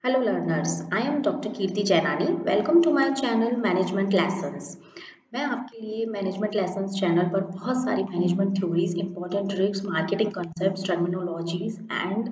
Hello learners, I am Dr. Kirti Jainani. Welcome to my channel Management Lessons. मैं आपके लिए management lessons channel पर बहुत सारी management theories, important tricks, marketing concepts, terminologies and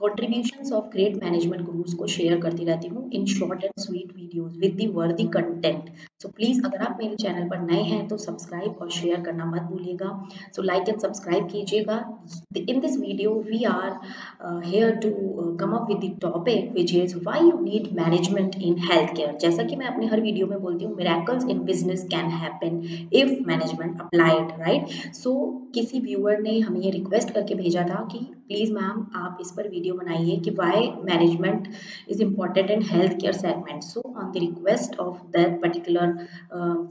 contributions of great management gurus को share करती रहती हूँ in short and sweet videos with the वर्दी कंटेंट। सो प्लीज अगर आप मेरे चैनल पर नए हैं तो सब्सक्राइब और शेयर करना मत भूलिएगा। सो लाइक एंड सब्सक्राइब कीजिएगा। In this video we are here to come up with the topic which is why you need management in healthcare। जैसा कि मैं अपने हर वीडियो में बोलती हूँ, miracles in business can happen if management applied, right? So किसी viewer ने हमें ये रिक्वेस्ट करके भेजा था कि प्लीज मैम आप इस पर वीडियो बनाइए कि why management is important in healthcare segment. So on the request of that particular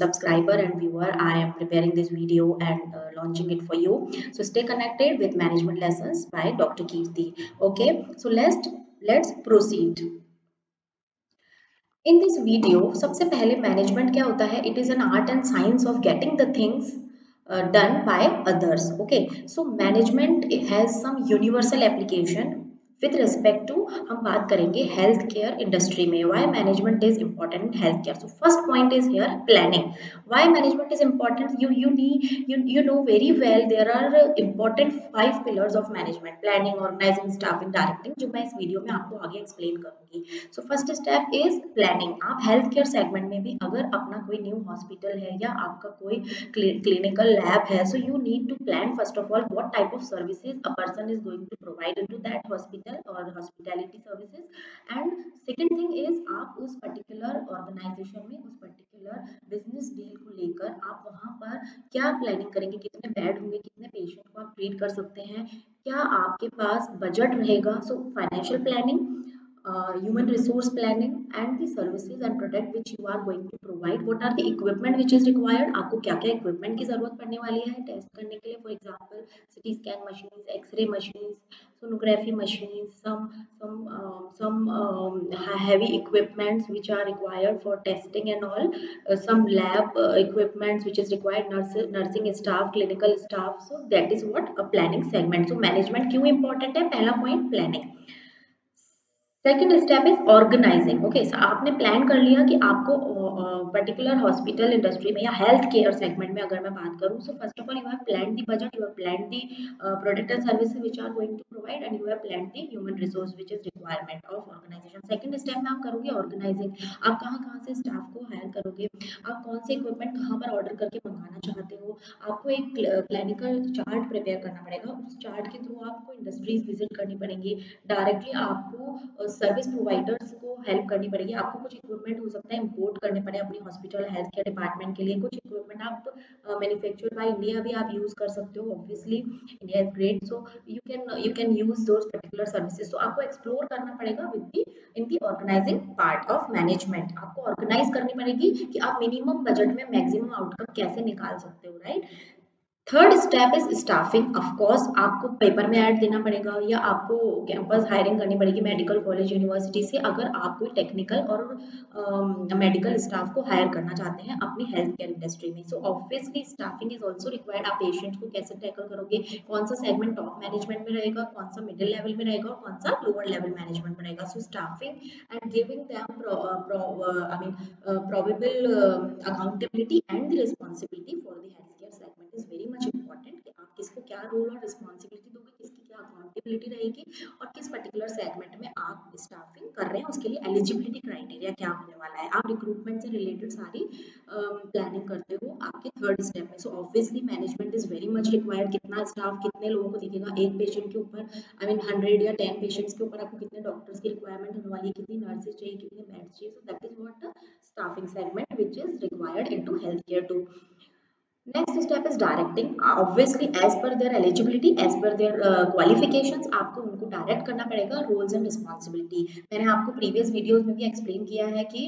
subscriber and viewer, I am preparing this video and launching it for you. So stay connected with management lessons by Dr. Kirti. Okay, so let's proceed. In this video सबसे पहले management क्या होता है? It is an art and science of getting the things done by others. Okay, so management has some universal application with respect to हम बात करेंगे health care industry में why management is important in healthcare. So first point is here planning. Why management is important? You know very well there are important 5 pillars of management: planning, organizing, staffing, directing, जो मैं इस video में आपको आगे explain करूंगी. So first step is planning. आप health care segment में भी अगर अपना कोई न्यू हॉस्पिटल है या आपका कोई क्लिनिकल लैब है, so you need to plan first of all what type of services a person is going to provide into that hospital और hospitality services. And second thing is आप उस particular organisation में उस particular business deal को लेकर आप वहां पर क्या प्लानिंग करेंगे, कितने बेड होंगे, कितने पेशेंट को आप ट्रीट कर सकते हैं, क्या आपके पास बजट रहेगा. So financial planning, human resource planning and the services and product which you are going to provide. What are the equipment which is required? आपको क्या क्या equipment की जरूरत पड़ने वाली है टेस्ट करने के लिए? For example CT scan machines, x ray machines, sonography machines, some heavy equipments which are required for testing and all, some lab equipments which is required, nursing staff, clinical staff. So that is what a planning segment. So management क्यों important है? पहला point planning. Second step is organising. Okay, आपने plan कर लिया कि आपको particular hospital industry में या हेल्थ केयर सेगमेंट में अगर मैं बात करूं, so first of all you have plan the budget, you have plan the product and services which are going to provide and you have plan the human resource which is requirement of organisation. Second step में आप करोगे organising. आप कहां से staff को higher करोगे, आप कौन से इक्विपमेंट कहां पर ऑर्डर करके मंगाना चाहते हो. आपको एक क्लिनिकल चार्ट प्रिपेयर करना पड़ेगा. उस चार्ट के थ्रू आपको इंडस्ट्रीज विजिट करनी पड़ेंगी. डायरेक्टली आपको सर्विस प्रोवाइडर्स को हेल्प करनी पड़ेगी. आपको कुछ इक्विपमेंट हो सकता है इंपोर्ट करने पड़े अपनी हॉस्पिटल हेल्थ केयर डिपार्टमेंट के लिए. कुछ इक्विपमेंट आप मैन्युफैक्चर्ड बाय इंडिया भी आप यूज कर सकते हो. Obviously India is great, so you can use those particular services. तो आपको एक्सप्लोर करना पड़ेगा with the in the organising part of management. आपको ऑर्गेनाइज करनी पड़ेगी कि आप मिनिमम बजट में मैक्सिमम आउटकम कैसे निकाल सकते हो, right. Third step is staffing. Of course आपको पेपर में ऐड देना पड़ेगा या आपको कैंपस हायरिंग करनी पड़ेगी मेडिकल कॉलेज यूनिवर्सिटी से अगर आप कोई टेक्निकल और मेडिकल स्टाफ को हायर करना चाहते हैं अपनी हेल्थ केयर इंडस्ट्री में. So obviously staffing is also required. आप पेशेंट्स को कैसे टैकल करोगे, कौन सा सेगमेंट टॉप मैनेजमेंट में रहेगा, कौन सा मिडिल लेवल में रहेगा और कौन सा लोअर लेवल मैनेजमेंट में रहेगा. So staffing and giving them probable accountability and the responsibility for the healthcare segment is very much important. कि आप किसको क्या रोल और रिस्पॉन्सिबिलिटी दोगे, किसकी क्या अकाउंटेबिलिटी रहेगी और किस पर्टिकुलर सेगमेंट में आप स्टाफिंग कर रहे हैं, उसके लिए एलिजिबिलिटी क्राइटेरिया क्या होने वाला है. आप रिक्रूटमेंट से रिलेटेड सारी प्लानिंग करते हो आपके थर्ड स्टेप में. So obviously management is very much required. कितना स्टाफ कितने लोगों को देखेगा एक पेशेंट के ऊपर, आई मीन 100 या 10 पेशेंट्स के ऊपर आपको कितने डॉक्टर्स की रिक्वायरमेंट होने वाली है, कितनी नर्सेज चाहिए, कितने बेड्स चाहिए. So that is what staffing segment which is required into healthcare too. Next step is directing. Obviously as per their eligibility, as per their qualifications आपको उनको डायरेक्ट करना पड़ेगा. रोल्स एंड रिस्पॉन्सिबिलिटी मैंने आपको previous videos में भी explain किया है कि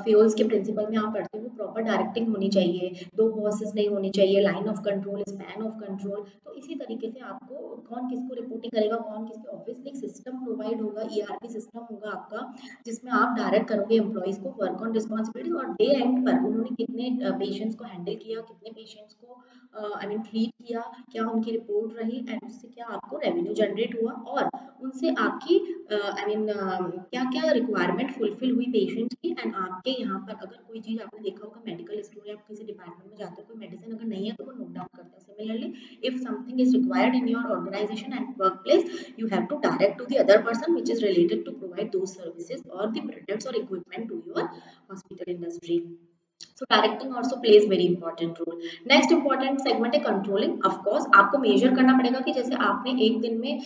फ्यूल्स के प्रिंसिपल में आप पढ़ते हो प्रॉपर डायरेक्टिंग होनी चाहिए, दो बॉसेस नहीं होनी चाहिए, line of control, span of control. तो इसी तरीके से आपको कौन किसको रिपोर्टिंग करेगा, कौन किसके, ऑब्वियसली सिस्टम प्रोवाइड होगा, ईआरपी सिस्टम होगा आपका जिसमें आप डायरेक्ट करोगे एम्प्लॉइज को वर्क ऑन रिस्पॉन्सिबिलिटी और डे एंड पर उन्होंने कितने पेशेंट्स को हैंडल किया, कितने पेशेंट्स को आई मीन ट्रीट किया, क्या उनकी रिपोर्ट रही एंड उससे क्या आपको रेवेन्यू जनरेट हुआ, और उनसे आपकी आई मीन क्या क्या रिक्वायरमेंट फुलफिल हुई पेशेंट की। एंड आपके यहाँ पर अगर कोई चीज़ आपने देखा होगा मेडिकल स्टोर या आप किसी डिपार्टमेंट में जाते हो, कोई मेडिसिन अगर नहीं है तो वो नोट डाउन करते हैं। Similarly if something is required in your organization and workplace, you have to direct to the other person which is related to provide those services or the products or equipment to your hospital industry. So directing also plays very important role. Next important segment है controlling. Of course आपको measure करना पड़ेगा कि जैसे आपने एक दिन में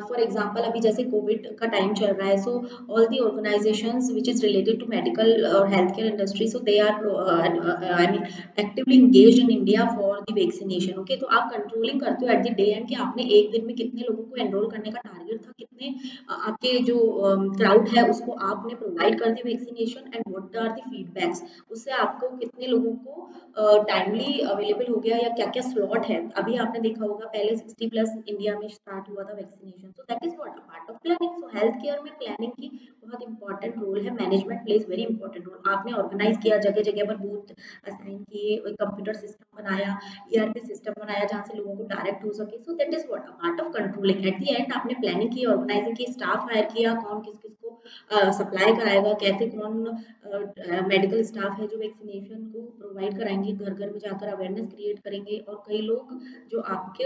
for example अभी जैसे कोविड का टाइम चल रहा है, so all the organizations which is related to medical or healthcare industry, so they are I mean actively engaged in India for the vaccination. Okay, तो आप controlling करते हो at the day end कि आपने एक दिन में कितने लोगों को enroll करने का टारगेट था, कितने आपके जो क्राउड है उसको आपने प्रोवाइड कर दी vaccination, and what are the feedbacks, उससे आपको कितने लोगों को टाइमली अवेलेबल हो गया या क्या क्या स्लॉट है। अभी आपने देखा होगा पहले 60+ इंडिया में स्टार्ट हुआ था vaccination, so that is what a part of planning. So health care में प्लानिंग की बहुत इंपॉर्टेंट रोल है, management plays very important role. आपने ऑर्गेनाइज किया, जगह जगह पर बूथ असाइन किए, कंप्यूटर सिस्टम बनाया, ईआरपी सिस्टम बनाया जहाँ से लोगों को डायरेक्ट हो सके, so that is what a part of controlling. At the end आपने प्लानिंग की, ऑर्गेनाइजिंग की, स्टाफ हायर किया, कौन किस किस को सप्लाई कराएगा, कैसे कौन मेडिकल स्टाफ है जो वैक्सीनेशन को प्रोवाइड कराएंगे, घर घर में जाकर अवेयरनेस क्रिएट करेंगे। और कई लोग जो आपके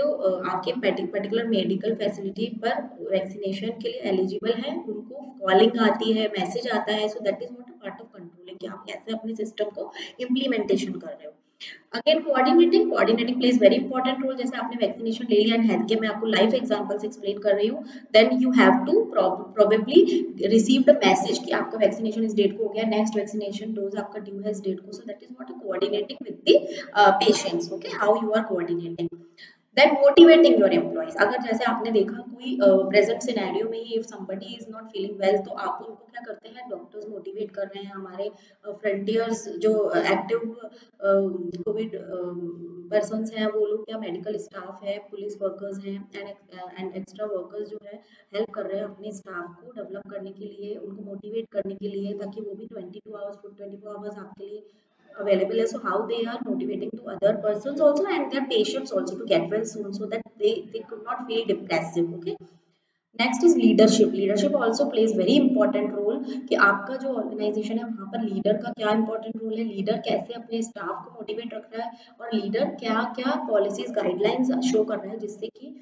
आपके पर्टिकुलर मेडिकल फैसिलिटी पर वैक्सीनेशन के लिए एलिजिबल है, उनको कॉलिंग आती है, मैसेज आता है। So that is not a part of controlling कि आप कैसे अपने सिस्टम को इम्प्लीमेंटेशन कर रहे हो। Again coordinating plays very important role. जैसे आपने वैक्सीनेशन ले लिया एंड हेल्थ केयर में आपको लाइव एग्जांपल्स एक्सप्लेन कर रही हूँ, then you have to probably receive the message कि आपका वैक्सीनेशन इस डेट को हो गया, नेक्स्ट वैक्सीनेशन डोज आपका ड्यू है इस डेट को। So that is not a coordinating with the patients. Okay, how you are coordinating. Then motivating your employees. अगर जैसे आपने देखा कोई प्रेजेंट सिनेरियो में ही if somebody is not feeling well, तो आप उनको क्या करते हैं, डॉक्टर्स मोटिवेट कर रहे हैं, हमारे फ्रंटियर्स जो एक्टिव कोविड पर्सन्स हैं वो लोग, क्या मेडिकल स्टाफ है, पुलिस वर्कर्स हैं एंड एक्स्ट्रा वर्कर्स जो है हेल्प कर रहे हैं अपने स्टाफ को डेवलप करने के लिए, उनको मोटिवेट करने के लिए, ताकि वो भी 24 आवर्स आपके लिए available है. So how they are motivating to other persons also and their patients also to get well soon, so that they could not feel depressive. Okay, next is leadership. Leadership also plays very important role कि आपका जो organisation है वहाँ पर leader का क्या important role है, leader कैसे अपने स्टाफ को मोटिवेट रख रहा है, और लीडर क्या क्या पॉलिसीज गाइडलाइंस शो कर रहा है जिससे कि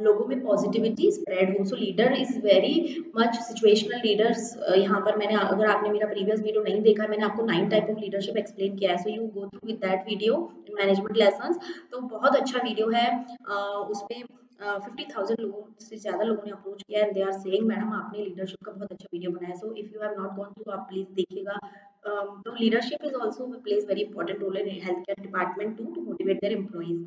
लोगों में पॉजिटिविटी स्प्रेड हो। So leader is very much situational leaders. यहाँ पर मैंने, अगर आपने मेरा प्रीवियस वीडियो नहीं देखा है, मैंने आपको 9 टाइप ऑफ लीडरशिप एक्सप्लेन किया है, so you go through with that video in management lessons. तो बहुत अच्छा वीडियो है, उसमें 50,000 लोगों से ज़्यादा लोगों ने अप्रोच किया and they are saying madam आपने लीडरशिप का बहुत अच्छा वीडियो बनाया। So if you have not gone through, आप प्लीज देखिएगा। तो leadership is also plays very important role in health care department to motivate their employees.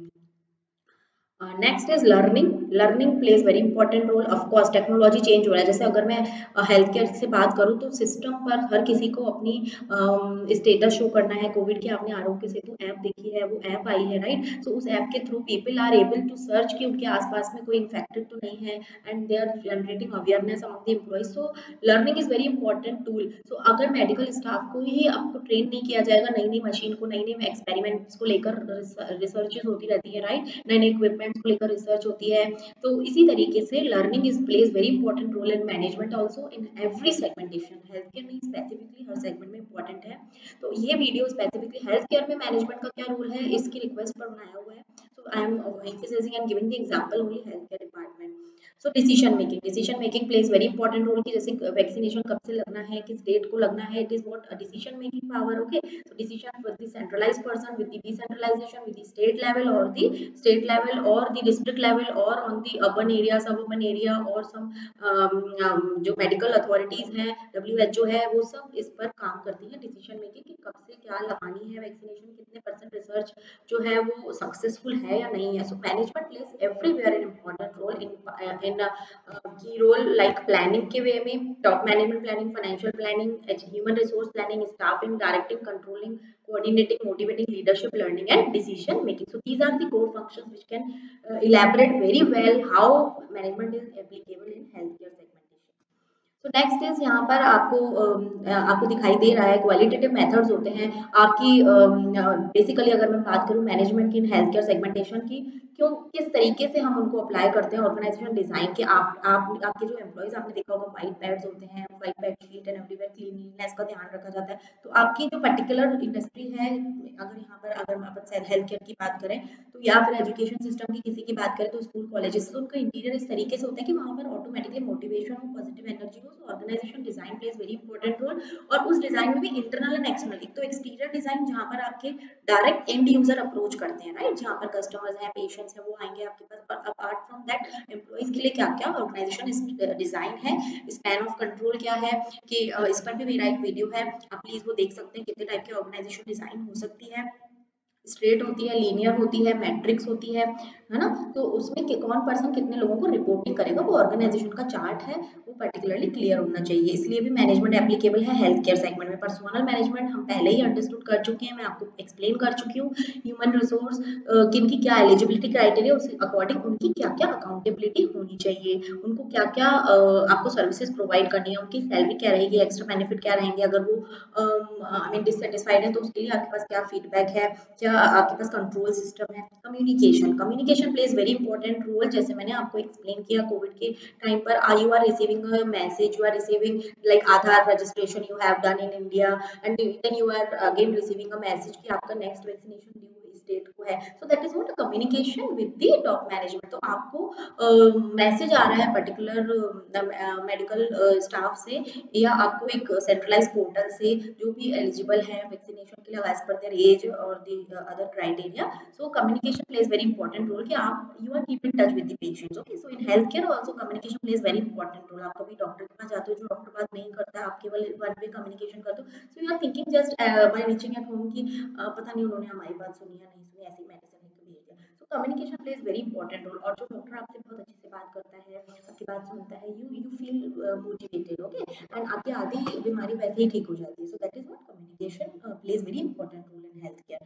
Next is learning. Learning plays very important role. Of course technology change हो रहा है, जैसे अगर मैं health care से बात करूँ तो सिस्टम पर हर किसी को अपनी स्टेटस शो करना है। कोविड के आपने आरोग्य सेतु ऐप देखी है, वो ऐप आई है राइट। सो उस ऐप के through people are able to search कि उनके आसपास में कोई इन्फेक्टेड तो नहीं है, and they are generating awareness among the employees. So learning is very important tool. So अगर मेडिकल स्टाफ को ही आपको ट्रेन नहीं किया जाएगा, नई नई मशीन को, नई नई एक्सपेरिमेंट्स को लेकर रिसर्चेज होती रहती है राइट, नए नए इक्विपमेंट्स को लेकर रिसर्च होती है। तो इसी तरीके से learning is plays very important role in management also in every segmentation. Health care में स्पेसिफिकली हर सेगमेंट में इंपॉर्टेंट है। तो ये वीडियो स्पेसिफिकली हेल्थ केयर में मैनेजमेंट का क्या रोल है इसकी रिक्वेस्ट पर बनाया हुआ है। So I am emphasizing and giving the example only healthcare department. So decision making plays very important role कि जैसे वैक्सीनेशन कब से लगना है, किस डेट को लगना है, it is what a decision making power. Okay, so decision with the centralized person, with the decentralization, with the state level or the state level or the district level or on the urban area, suburban area or some जो medical authorities हैं, WHO है, वो सब इस पर काम करती है डिसीजन मेकिंग कि कब से क्या लगानी है वैक्सीनेशन, कितने % रिसर्च जो है वो सक्सेसफुल है या नहीं है। So management plays everywhere in important role in key role like planning के वे में, top management planning, financial planning, human resource planning, staffing, directing, controlling, coordinating, motivating, leadership, learning and decision making. So these are the core functions which can elaborate very well how management is applicable in healthcare segmentation. तो next is यहाँ पर आपको आपको दिखाई दे रहा है qualitative methods होते हैं आपकी। बेसिकली अगर मैं बात करूँ मैनेजमेंट की इन हेल्थ केयर सेगमेंटेशन की, क्यों किस तरीके से हम उनको अप्लाई करते हैं ऑर्गेनाइजेशन डिजाइन के। आप आपके जो एम्प्लॉइज आपने देखा होगा वाइट पैड्स होते हैं, white pad sheet and everywhere cleanliness का ध्यान रखा जाता है। तो आपकी जो पर्टिकुलर इंडस्ट्री है, अगर यहाँ पर अगर अपन हेल्थ केयर की बात करें तो, या फिर एजुकेशन सिस्टम की किसी की बात करें तो स्कूल कॉलेजेस, तो उनका इंटीरियर इस तरीके से होता है कि वहाँ पर ऑटोमेटिकली मोटिवेशन हो, पॉजिटिव एनर्जी हो। तो organization design plays very important role. और उस डिजाइन में भी इंटरनल एंड एक्सटर्नल, एक तो एक्सटीरियर डिजाइन जहाँ पर आपके डायरेक्ट एंड यूजर अप्रोच करते हैं, राइट, जहाँ पर कस्टमर्स हैं, पेशेंट्स हैं, वो आएंगे आपके पास। पर अपार्ट फ्रॉम दैट एम्प्लॉइज के लिए क्या क्या ऑर्गेनाइजेशन डिजाइन है, स्पैन ऑफ कंट्रोल क्या है, कि इस पर भी मेरा एक वीडियो है, आप प्लीज वो देख सकते हैं कितने टाइप की ऑर्गेनाइजेशन डिजाइन हो सकती है। स्ट्रेट होती है, लीनियर होती है, मैट्रिक्स होती है ना। तो उसमें कौन पर्सन कितने लोगों को रिपोर्टिंग करेगा, वो ऑर्गेनाइजेशन का चार्ट है, वो पर्टिकुलरली क्लियर होना चाहिए। इसलिए भी मैनेजमेंट एप्लीकेबल है हेल्थ केयर सेगमेंट में। पर्सनल मैनेजमेंट हम पहले ही अंडरस्टूड कर चुके हैं, मैं आपको एक्सप्लेन कर चुकी हूँ। ह्यूमन रिसोर्स किन की क्या एलिजिबिलिटी क्राइटेरिया, उसके अकॉर्डिंग उनकी क्या क्या अकाउंटेबिलिटी होनी चाहिए, उनको क्या क्या आपको सर्विसेज प्रोवाइड करनी है, उनकी सैलरी क्या रहेगी, एक्स्ट्रा बेनिफिट क्या रहेंगे, अगर वो आई मीन डिससेटिस्फाइड है तो उसके लिए आपके पास क्या फीडबैक है, क्या आपके पास कंट्रोल सिस्टम है। Communication, communication plays very important role. जैसे मैंने आपको एक्सप्लेन किया कोविड के टाइम पर, you are receiving a message, you are receiving like Aadhaar registration you have done in India, and then you are again receiving a message कि आपका next vaccination due इस date को है। So that is what communication with the top management. तो आपको message आ रहा है particular medical staff से, या आपको एक सेंट्रलाइज पोर्टल से, जो भी एलिजिबल है वैक्सीनेशन के लिए एज पर देयर एज और the other criteria. So communication plays very important role, कि आप you are keep in touch with the patients. Okay, so in health care also communication plays very important role. आप कभी doctor के पास जाते हो, जो doctor बात नहीं करता, आप केवल वन वे कम्युनिकेशन करते हो। So you are thinking just by reaching at home कि पता नहीं उन्होंने हमारी बात सुनी या नहीं सुनी, ऐसी मेडिसिन लिख के भेज दिया। So communication plays very important role. और जो डॉक्टर आपसे बहुत अच्छे से बात करता है, आपकी बात सुनता है, you feel motivated, okay, and आपकी आधी बीमारी वैसे ही ठीक हो जाती है। So that is what communication plays very important role in health care.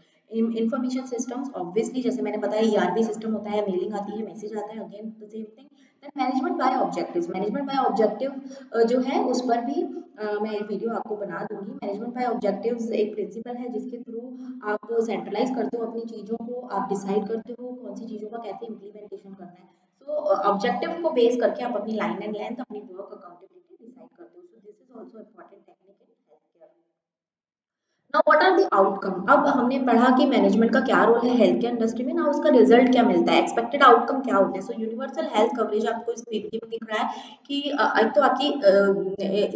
Information systems, obviously जैसे मैंने बताया ईआरपी सिस्टम होता है, मेलिंग आती है, मैसेज आता है, again the same thing. Then management by objectives, management by objective जो है उस पर भी मैं एक वीडियो आपको बना दूंगी। मैनेजमेंट बाय ऑब्जेक्टिव्स एक प्रिंसिपल है जिसके थ्रू आप सेंट्रलाइज करते हो अपनी चीजों को, आप डिसाइड करते हो कौन सी चीजों का कैसे इम्प्लीमेंटेशन करना है। सो ऑब्जेक्टिव को बेस करके आप अपनी लाइन एंड लेंथ, अपनी वर्क अकाउंटेबिलिटी डिसाइड करते हो। So this is also important technique in health care. Now what are the outcome. अब हमने पढ़ा कि मैनेजमेंट का क्या रोल है हेल्थ केयर इंडस्ट्री में। ना उसका रिजल्ट क्या मिलता है, एक्सपेक्टेड आउटकम क्या होते हैं। सो यूनिवर्सल हेल्थ कवरेज आपको इस पीपीटी में दिख रहा है कि एक तो आपकी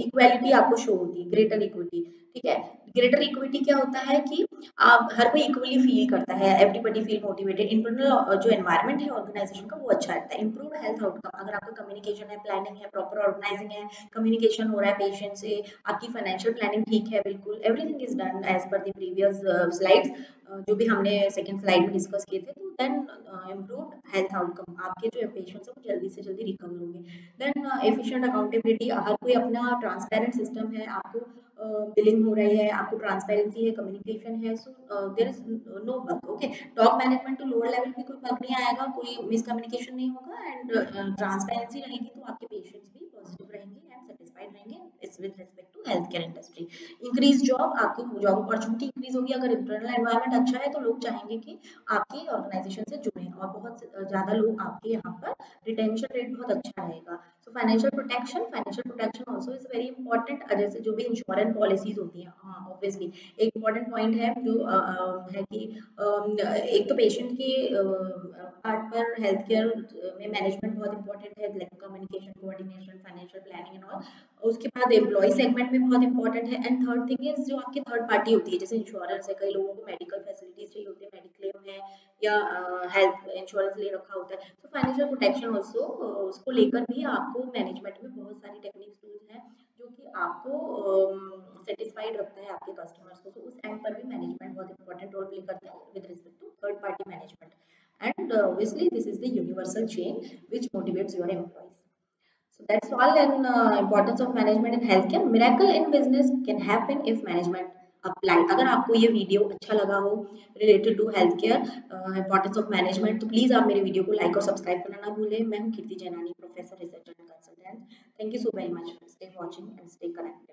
इक्वालिटी आपको शो होती है, ग्रेटर इक्विटी, ठीक है। ग्रेटर इक्विटी क्या होता है कि आप हर कोई इक्वली फील करता है, एवरीबडी फील मोटिवेटेड, इंटरनल जो एनवायरनमेंट है ऑर्गेनाइजेशन का वो अच्छा रहता है। इंप्रूव्ड हेल्थ आउटकम, अगर आपका कम्युनिकेशन है, प्लानिंग है, प्रॉपर ऑर्गेनाइजिंग है, कम्युनिकेशन हो रहा है पेशेंट से, आपकी फाइनेंशियल प्लानिंग ठीक है, बिल्कुल everything is done as per the previous slides जो भी हमने सेकंड स्लाइड में डिस्कस किए थे। तो देन इम्प्रूव्ड हेल्थ आउटकम, आपके जो पेशेंट्स हैं वो जल्दी से जल्दी रिकवर होंगे। देन एफिशिएंट अकाउंटेबिलिटी, हर कोई अपना ट्रांसपेरेंट सिस्टम है, आपको बिलिंग हो रही है, आपको ट्रांसपेरेंसी है, कम्युनिकेशन है। So there is no bug, okay. Top management to lower level भी कोई बग नहीं आएगा, कोई मिसकम्युनिकेशन नहीं होगा, एंड ट्रांसपेरेंसी रहेगी तो आपके पेशेंट्स भी पॉजिटिव रहेंगे एंड सेटिस्फाइड रहेंगे with respect to health care industry. Increase job, आपकी जॉब अपॉर्चुनिटी इंक्रीज होगी। अगर इंटरनल एनवायरनमेंट अच्छा है तो लोग चाहेंगे कि आपकी ऑर्गेनाइजेशन से जुड़ें, और बहुत ज्यादा लोग आपके यहाँ पर रिटेंशन रेट बहुत अच्छा रहेगा। So financial protection, financial protection also is very important. जैसे जो भी इंश्योरेंस पॉलिसीज होती हैं, हाँ ऑब्वियसली एक इंपॉर्टेंट पॉइंट है जो है कि एक तो पेशेंट के पार्ट पर हेल्थ केयर में मैनेजमेंट बहुत इंपॉर्टेंट है, like communication, coordination, financial planning and all. उसके बाद एम्प्लॉय सेगमेंट में बहुत इंपॉर्टेंट है। एंड थर्ड थिंग इज जो आपकी थर्ड पार्टी होती है, जैसे इंश्योरेंस है, कई लोगों को मेडिकल फैसिलिटीज चाहिए होती है, मेडिक्लेम है या हेल्थ इंश्योरेंस ले रखा होता है। तो फाइनेंशियल प्रोटेक्शन ऑल्सो, उसको लेकर भी आपको मैनेजमेंट में बहुत सारी टेक्निक्स टूल्स हैं जो कि आपको सेटिस्फाइड रखता है आपके कस्टमर्स को। तो उस एंड पर भी मैनेजमेंट बहुत इंपॉर्टेंट रोल प्ले करता है with respect to third party management. And obviously this is the universal chain which motivates your employees. So that's all in importance of management in healthcare. Miracle in business can happen if management applied. अगर आपको ये video अच्छा लगा हो related to health care importance of management, तो please आप मेरे video को लाइक और सब्सक्राइब करना ना भूलें। मैं हूँ Kirti Jainani, professor, researcher and consultant. Thank you so very much. watching and stay connected.